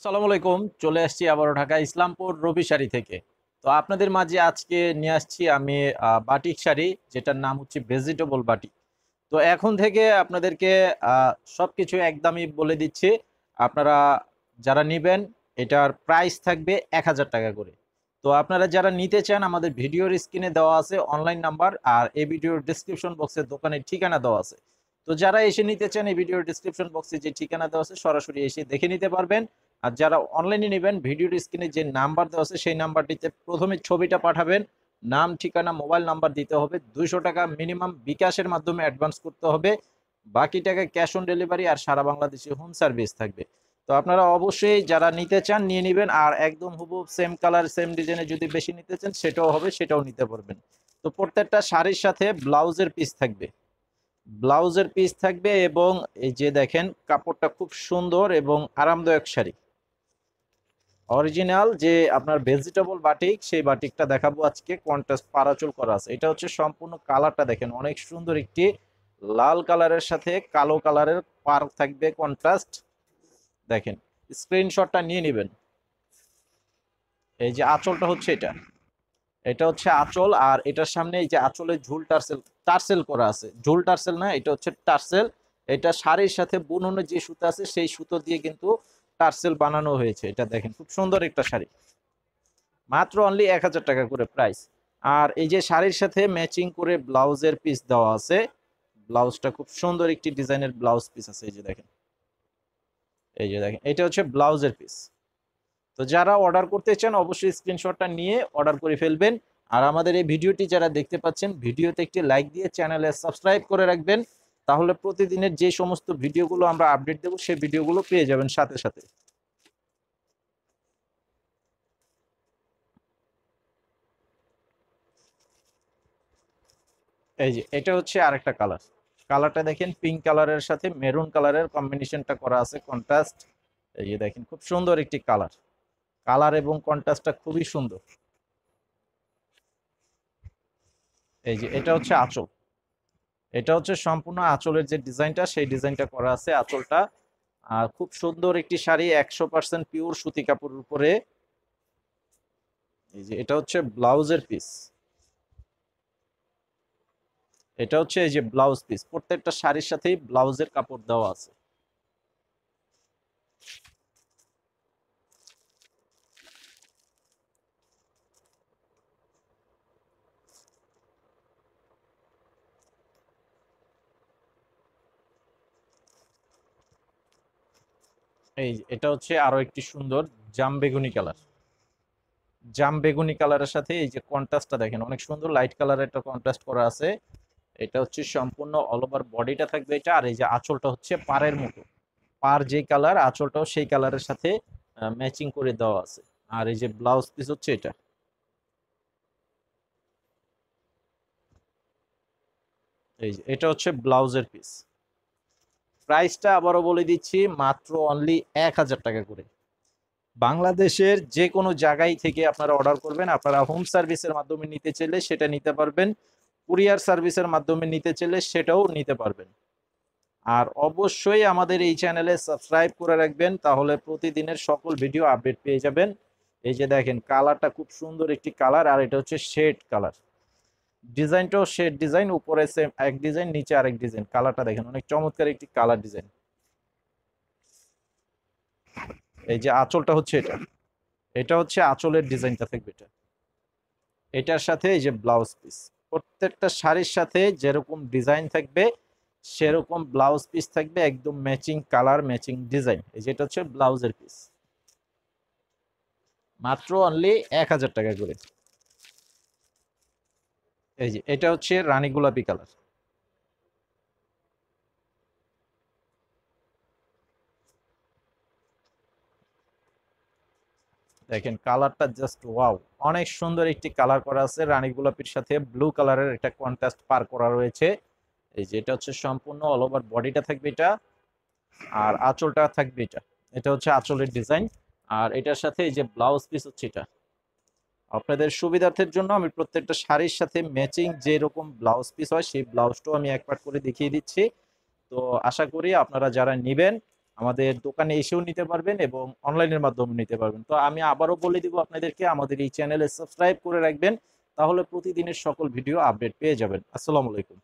আসসালামু আলাইকুম। চলে আসছি আবারও ঢাকা ইসলামপুর রবি শাড়ি থেকে। তো আপনাদের মাঝে আজকে নিয়ে আসছি আমি বাটিক শাড়ি, যেটার নাম হচ্ছে ভেজিটেবল বাটিক। তো এখন থেকে আপনাদেরকে সবকিছু একদমই বলে দিচ্ছি। আপনারা যারা নিবেন, এটার প্রাইস থাকবে ১,০০০ টাকা করে। তো আপনারা যারা নিতে চান, আমাদের ভিডিওর স্ক্রিনে দেওয়া আছে অনলাইন নাম্বার, আর এই ভিডিওর ডিসক্রিপশন বক্সে দোকানের ঠিকানা দেওয়া আছে। তো যারা এসে নিতে চান, এই ভিডিওর ডিসক্রিপশন বক্সে যে ঠিকানা দেওয়া আছে সরাসরি এসে দেখে নিতে পারবেন। আর যারা অনলাইনে নেবেন, ভিডিওর স্ক্রিনে যে নাম্বার দেওয়া আছে সেই নাম্বারটিতে প্রথমে ছবিটা পাঠাবেন। নাম, ঠিকানা, মোবাইল নাম্বার দিতে হবে। 200 টাকা মিনিমাম বিকাশের মাধ্যমে অ্যাডভান্স করতে হবে। বাকি টাকা ক্যাশ অন ডেলিভারি, আর সারা বাংলাদেশে হোম সার্ভিস থাকবে। তো আপনারা অবশ্যই যারা নিতে চান নিয়ে নেবেন। আর একদম হুবহু সেম কালার সেম ডিজাইনে যদি বেশি নিতে চান সেটাও হবে, সেটাও নিতে পারবেন। তো প্রত্যেকটা শাড়ির সাথে ব্লাউজের পিস থাকবে। এবং এই যে দেখেন, কাপড়টা খুব সুন্দর এবং আরামদায়ক শাড়ি। অরিজিনাল যে আপনার ভেজিটেবল বাটিক, সেই বাটিকটা দেখাবো আজকে। কন্ট্রাস্ট পারাচুল করা আছে। এটা হচ্ছে সম্পূর্ণ কালারটা দেখেন, অনেক সুন্দর একটি লাল কালারের সাথে কালো কালারের পার থাকবে কন্ট্রাস্ট। দেখেন, স্ক্রিনশটটা নিয়ে নেবেন। এই যে আঁচলটা হচ্ছে এটা, এটা হচ্ছে আঁচল। আর এটার সামনে এই যে আঁচলে ঝুল টার্সেল টার্সেল করা আছে। ঝুল টার্সেল না, এটা হচ্ছে টার্সেল। এটা শাড়ির সাথে বুননের যে সুতো আছে সেই সুতো দিয়ে কিন্তু টার্সেল বানানো হয়েছে। এটা দেখেন, খুব সুন্দর একটা শাড়ি। মাত্র অনলি ১,০০০ টাকা করে প্রাইস। আর এই যে শাড়ির সাথে ম্যাচিং করে ব্লাউজের পিস দেওয়া আছে। ব্লাউজটা খুব সুন্দর একটি ডিজাইনের ব্লাউজ পিস আছে। এই যে দেখেন, এটা হচ্ছে ব্লাউজের পিস। তো যারা অর্ডার করতে চান অবশ্যই স্ক্রিনশটটা নিয়ে অর্ডার করে ফেলবেন। আর আমাদের এই ভিডিওটি যারা দেখতে পাচ্ছেন, ভিডিওতে একটি লাইক দিয়ে চ্যানেলে সাবস্ক্রাইব করে রাখবেন। তাহলে প্রতিদিনের যে সমস্ত ভিডিওগুলো আমরা আপডেট দেবো সেই ভিডিওগুলো পেয়ে যাবেন সাথে সাথে। এই যে এটা হচ্ছে আরেকটা কালার। কালারটা দেখেন, পিঙ্ক কালারের সাথে মেরুন কালারের কম্বিনেশনটা করা আছে কন্ট্রাস্ট। এই যে দেখেন, খুব সুন্দর একটি কালার। কালার এবং কন্ট্রাস্টটা খুবই সুন্দর। এই যে এটা হচ্ছে আঁচল। এটা হচ্ছে সম্পূর্ণ আঁচলের যে ডিজাইনটা, সেই ডিজাইনটা করা আছে আঁচলটা। আর খুব সুন্দর একটি শাড়ি, 100% পিওর সুতি কাপড়ের উপরে। এই যে এটা হচ্ছে ব্লাউজের পিস। এটা হচ্ছে এই যে ব্লাউজ পিস, প্রত্যেকটা শাড়ির সাথেই ব্লাউজের কাপড় দেওয়া আছে। এই যে এটা হচ্ছে আরো একটি সুন্দর জাম বেগুনি কালার। জাম বেগুনি কালারের সাথে এই যে কন্ট্রাস্টটা দেখেন, অনেক সুন্দর লাইট কালারের একটা কন্ট্রাস্ট করা আছে। এটা হচ্ছে সম্পূর্ণ অল ওভার বডিটা থাকবে এটা। আর এই যে আঁচলটা হচ্ছে পাড়ের মতো, পার যে কালার আঁচলটাও সেই কালারের সাথে ম্যাচিং করে দেওয়া আছে। আর এই যে ব্লাউজ পিস হচ্ছে এটা। এই যে এটা হচ্ছে ব্লাউজের পিস। প্রাইসটা আবারও বলে দিচ্ছি, মাত্র অনলি ১,০০০ টাকা করে। বাংলাদেশের যে কোনো জায়গায় থেকে আপনারা অর্ডার করবেন। আপনারা হোম সার্ভিসের মাধ্যমে নিতে চাইলে সেটা নিতে পারবেন, কুরিয়ার সার্ভিসের মাধ্যমে নিতে চাইলে সেটাও নিতে পারবেন। আর অবশ্যই আমাদের এই চ্যানেলে সাবস্ক্রাইব করে রাখবেন, তাহলে প্রতিদিনের সকল ভিডিও আপডেট পেয়ে যাবেন। এই যে দেখেন, কালারটা খুব সুন্দর একটি কালার। আর এটা হচ্ছে শেড কালার। ডিজাইনটাও শেড ডিজাইন, উপরে সেম এক ডিজাইন, নিচে আরেক ডিজাইন। কালারটা দেখেন, অনেক চমৎকার একটি কালার ডিজাইন। এই যে আঁচলটা হচ্ছে এটা, এটা হচ্ছে আঁচলের ডিজাইনটা থাকবে এটা। এটার সাথে এই যে ব্লাউজ পিস, প্রত্যেকটা শাড়ির সাথে যেরকম ডিজাইন থাকবে সেরকম ব্লাউজ পিস থাকবে, একদম ম্যাচিং কালার ম্যাচিং ডিজাইন। এই যেটা হচ্ছে ব্লাউজের পিস। মাত্র অনলি ১,০০০ টাকা করে। এই যে এটা হচ্ছে রানী গোলাপি কালার। দেখেন কালারটা জাস্ট ওয়াও, অনেক সুন্দর একটি কালার করা আছে। রানী গোলাপির সাথে ব্লু কালারের একটা কন্ট্রাস্ট পার করা রয়েছে। এই যে এটা হচ্ছে সম্পূর্ণ অল ওভার বডিটা থাকবে এটা। আর আঁচলটা থাকবে এটা। এটা হচ্ছে আঁচলের ডিজাইন। আর এটার সাথে এই যে ব্লাউজ পিস হচ্ছে এটা। আপনাদের সুবিধার্থের জন্য আমি প্রত্যেকটা শাড়ির সাথে ম্যাচিং যে রকম ব্লাউজ পিস হয় সেই ব্লাউজটাও আমি এক পার্ট করে দেখিয়ে দিচ্ছি। তো আশা করি আপনারা যারা নিবেন আমাদের দোকানে এসেও নিতে পারবেন এবং অনলাইনের মাধ্যমে নিতে পারবেন। তো আমি আবারও বলে দিব আপনাদেরকে আমাদের এই চ্যানেলে সাবস্ক্রাইব করে রাখবেন, তাহলে প্রতিদিনের সকল ভিডিও আপডেট পেয়ে যাবেন। আসসালামু আলাইকুম।